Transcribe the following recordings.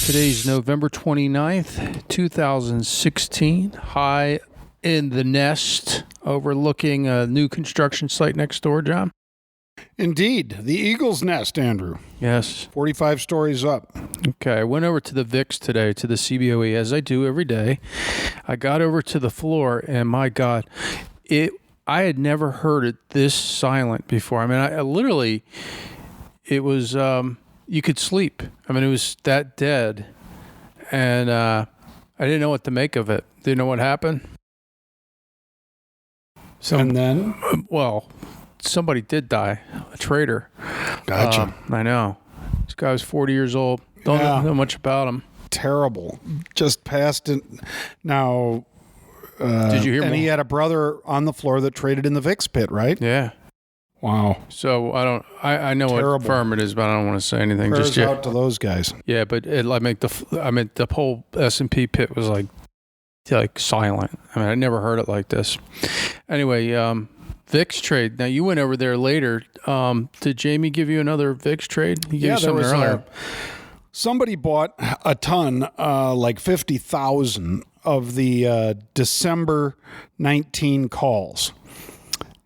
Today's November 29th, 2016. High in the nest, overlooking a new construction site next door, John. Indeed. The Eagle's Nest, Andrew. Yes. 45 stories up. Okay, I went over to the VIX today, to the CBOE, as I do every day. I got over to the floor, and my God, I had never heard it this silent before. I mean, I literally, it was, you could sleep. I mean, it was that dead, and I didn't know what to make of it. Didn't know what happened. And then? Well, somebody did die, a trader. Gotcha. I know. This guy was 40 years old. Don't know much about him. Terrible. Just passed it. Now, did you hear? And he had a brother on the floor that traded in the VIX pit, right? Yeah. Wow. So I know Terrible. what firm it is, but I don't want to say anything. Prayers just yet. out to those guys. Yeah, but the whole S&P pit was like silent. I mean, I never heard it like this. Anyway, VIX trade. Now you went over there later. Did Jamie give you another VIX trade? He gave you something earlier. Somebody bought a ton, like 50,000 of the December 19 calls.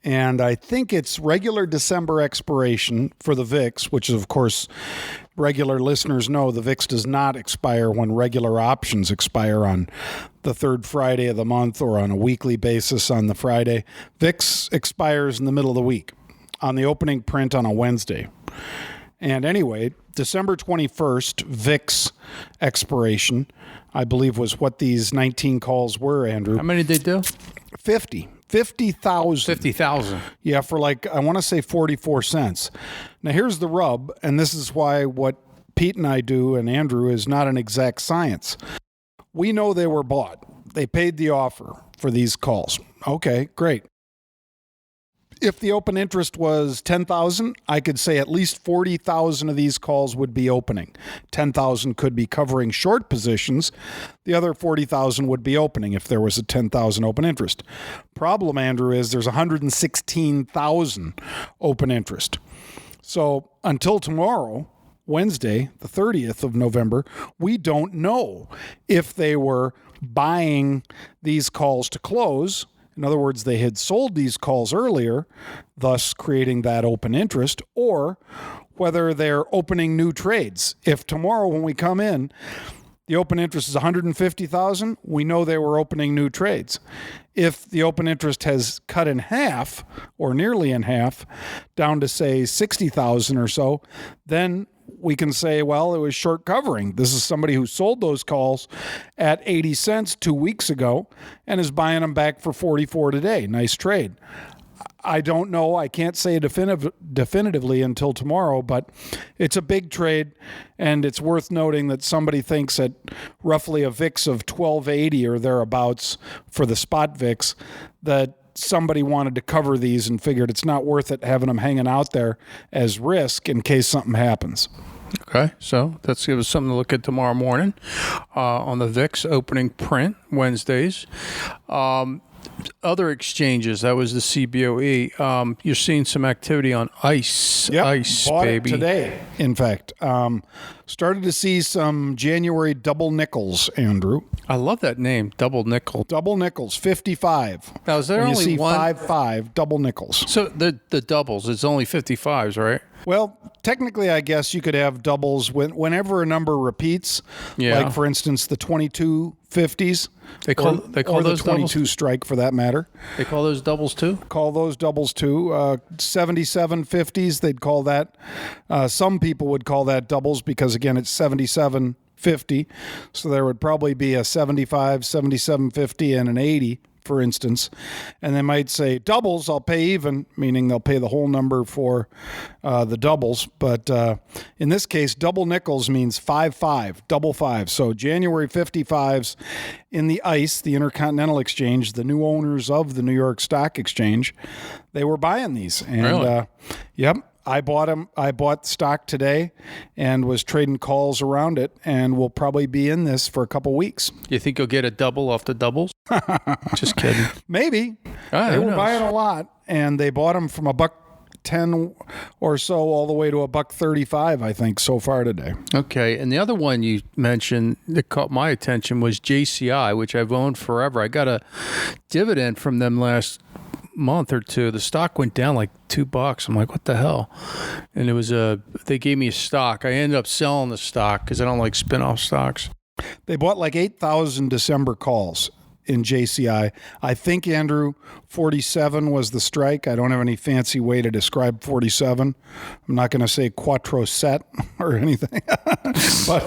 And I think it's regular December expiration for the VIX, which is, of course, regular listeners know the VIX does not expire when regular options expire on the third Friday of the month or on a weekly basis on the Friday. VIX expires in the middle of the week on the opening print on a Wednesday. And anyway, December 21st, VIX expiration, I believe, was what these 19 calls were, Andrew. How many did they do? 50,000. 50,000. Yeah, for I want to say 44 cents. Now, here's the rub, and this is why what Pete and I do, and Andrew, is not an exact science. We know they were bought. They paid the offer for these calls. Okay, great. If the open interest was 10,000, I could say at least 40,000 of these calls would be opening. 10,000 could be covering short positions. The other 40,000 would be opening if there was a 10,000 open interest. Problem, Andrew, is there's 116,000 open interest. So until tomorrow, Wednesday, the 30th of November, we don't know if they were buying these calls to close. In other words, they had sold these calls earlier, thus creating that open interest, or whether they're opening new trades. If tomorrow when we come in, the open interest is 150,000, we know they were opening new trades. If the open interest has cut in half, or nearly in half, down to say 60,000 or so, then we can say, well, it was short covering. This is somebody who sold those calls at 80 cents 2 weeks ago and is buying them back for 44 today. Nice trade. I don't know. I can't say definitively until tomorrow, but it's a big trade, and it's worth noting that somebody thinks at roughly a VIX of 1280 or thereabouts for the spot VIX that somebody wanted to cover these and figured it's not worth it having them hanging out there as risk in case something happens. Okay, so that's give us something to look at tomorrow morning on the VIX opening print Wednesdays. Other exchanges, that was the CBOE. You're seeing some activity on ICE. Yep, ICE, bought baby. It today, in fact. Started to see some January double nickels, Andrew. I love that name, double nickel. Double nickels, 55. Now, is there when only you see one? 5 double nickels. So the doubles, it's only 55s, right? Well, technically, I guess you could have doubles whenever a number repeats. Yeah. Like, for instance, the 2250s. They call or those the 22 doubles? strike, for that matter. They call those doubles too? Call those doubles too. 7750s, they'd call that. Some people would call that doubles because, again, it's 7750. So there would probably be a 75, 7750, and an 80. For instance, and they might say doubles, I'll pay even, meaning they'll pay the whole number for the doubles. But in this case, double nickels means 5-5, double five. So January 55s in the ICE, the Intercontinental Exchange, the new owners of the New York Stock Exchange, they were buying these. And really? Yep. I bought them. I bought stock today and was trading calls around it, and we'll probably be in this for a couple weeks. You think you'll get a double off the doubles? Just kidding. Maybe. They were buying a lot, and they bought them from $1.10 or so, all the way to $1.35, I think, so far today. Okay, and the other one you mentioned that caught my attention was JCI, which I've owned forever. I got a dividend from them last month or two. The stock went down like $2. I'm like, what the hell? And it was they gave me a stock. I ended up selling the stock because I don't like spin-off stocks. They bought like 8,000 December calls in JCI. I think, Andrew, 47 was the strike. I don't have any fancy way to describe 47. I'm not going to say quattro set or anything. But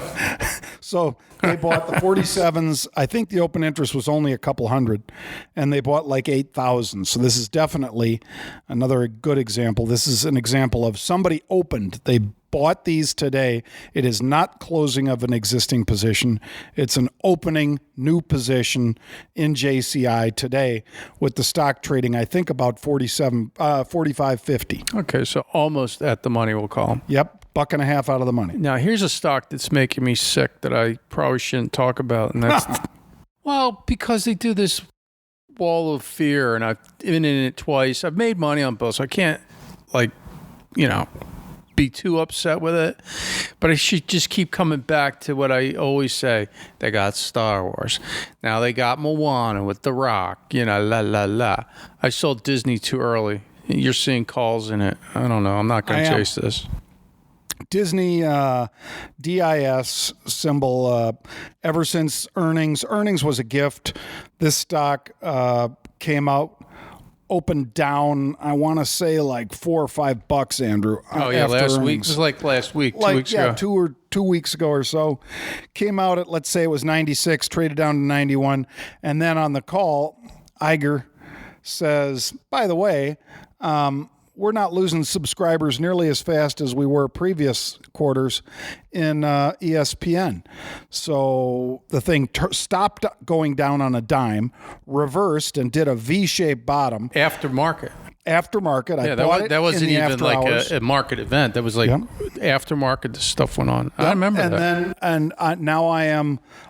so they bought the 47s. I think the open interest was only a couple hundred, and they bought like 8,000. So this is definitely another good example. This is an example of somebody opened. They bought these today. It is not closing of an existing position. It's an opening new position in JCI today with the stock trading, I think, about 45.50. Okay, so almost at the money, we'll call them. Yep, $1.50 out of the money. Now, here's a stock that's making me sick that I probably shouldn't talk about, and that's, well, because they do this wall of fear, and I've been in it twice. I've made money on both, so I can't, be too upset with it, but I should just keep coming back to what I always say. They got Star Wars. Now they got Moana with The Rock, la, la, la. I sold Disney too early. You're seeing calls in it. I don't know. I'm not going to chase this. Disney, DIS symbol, ever since earnings was a gift. This stock came out, opened down, I want to say like $4 or $5, Andrew. Oh yeah, last week. It was like last week, 2 weeks ago. 2 weeks ago or so. Came out at, let's say it was 96, traded down to 91, and then on the call, Iger says, by the way, we're not losing subscribers nearly as fast as we were previous quarters in ESPN. So the thing stopped going down on a dime, reversed, and did a V-shaped bottom. Aftermarket. I bought that wasn't in the even after like hours. a market event. That was like aftermarket stuff went on. I remember that. Now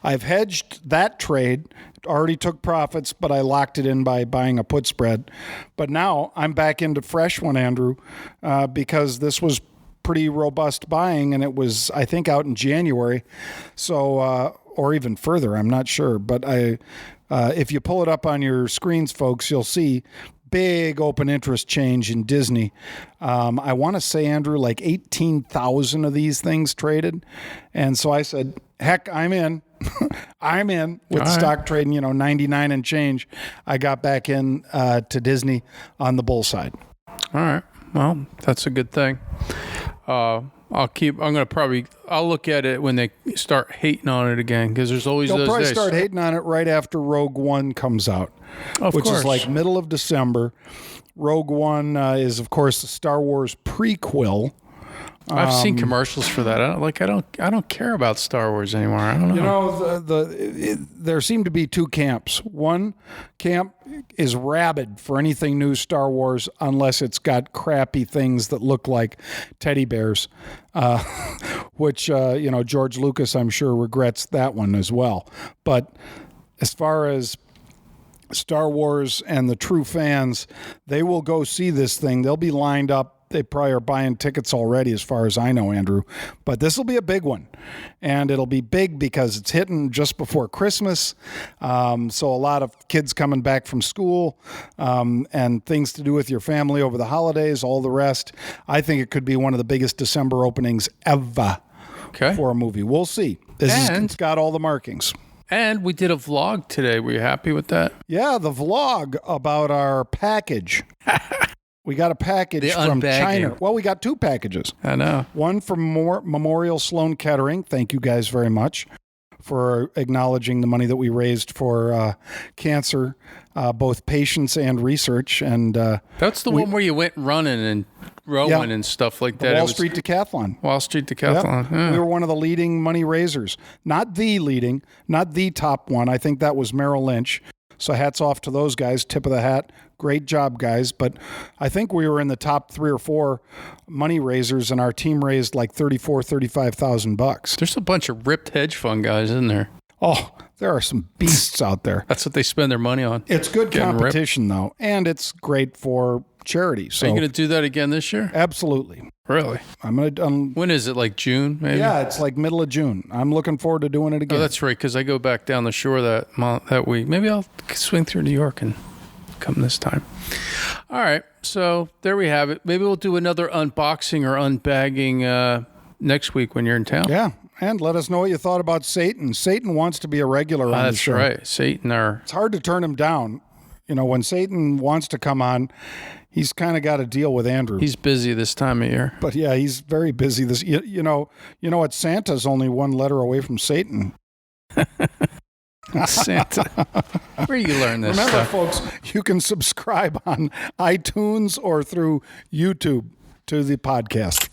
I've hedged that trade. Already took profits, but I locked it in by buying a put spread. But now I'm back into fresh one, Andrew, because this was pretty robust buying, and it was, I think, out in January. So, or even further, I'm not sure. But if you pull it up on your screens, folks, you'll see big open interest change in Disney. I want to say, Andrew, like 18,000 of these things traded. And so I said, heck, I'm in. I'm in with stock trading, 99 and change. I got back in to Disney on the bull side. All right. Well, that's a good thing. I'll look at it when they start hating on it again, because there's always They'll those probably days. start hating on it right after Rogue One comes out, which is like middle of December. Rogue One is, of course, the Star Wars prequel. I've seen commercials for that. I don't care about Star Wars anymore. I don't know. There seem to be two camps. One camp is rabid for anything new Star Wars, unless it's got crappy things that look like teddy bears, which George Lucas, I'm sure, regrets that one as well. But as far as Star Wars and the true fans, they will go see this thing. They'll be lined up. They probably are buying tickets already, as far as I know, Andrew. But this will be a big one. And it'll be big because it's hitting just before Christmas. So a lot of kids coming back from school and things to do with your family over the holidays, all the rest. I think it could be one of the biggest December openings ever for a movie. We'll see. It's got all the markings. And we did a vlog today. Were you happy with that? Yeah, the vlog about our package. We got a package from China. Well, we got two packages. I know. One from Memorial Sloan Kettering. Thank you guys very much for acknowledging the money that we raised for cancer, both patients and research. And that's the one where you went running and rowing and stuff like that. Wall Street Decathlon. Wall Street Decathlon. Yep. We were one of the leading money raisers. Not the top one. I think that was Merrill Lynch. So hats off to those guys. Tip of the hat. Great job, guys. But I think we were in the top 3 or 4 money raisers, and our team raised like $35,000. There's a bunch of ripped hedge fund guys in there. Oh, there are some beasts out there. That's what they spend their money on. It's good competition, though, and it's great for charity. So Are you going to do that again this year? absolutely. Really? I'm going to. When is it? Like June, maybe? Yeah, it's like middle of June. I'm looking forward to doing it again. Oh, that's right, because I go back down the shore that week. Maybe I'll swing through New York and come this time. All right, so there we have it. Maybe we'll do another unboxing or unbagging next week when you're in town. Yeah, and let us know what you thought about Satan. Satan wants to be a regular on the That's show. right. Satan, It's hard to turn him down. You know, when Satan wants to come on, he's kind of got to deal with Andrew. he's busy this time of year. But yeah, he's very busy. This, you know what? Santa's only one letter away from Satan. Santa. Where you learn this Remember, stuff? folks, you can subscribe on iTunes or through YouTube to the podcast.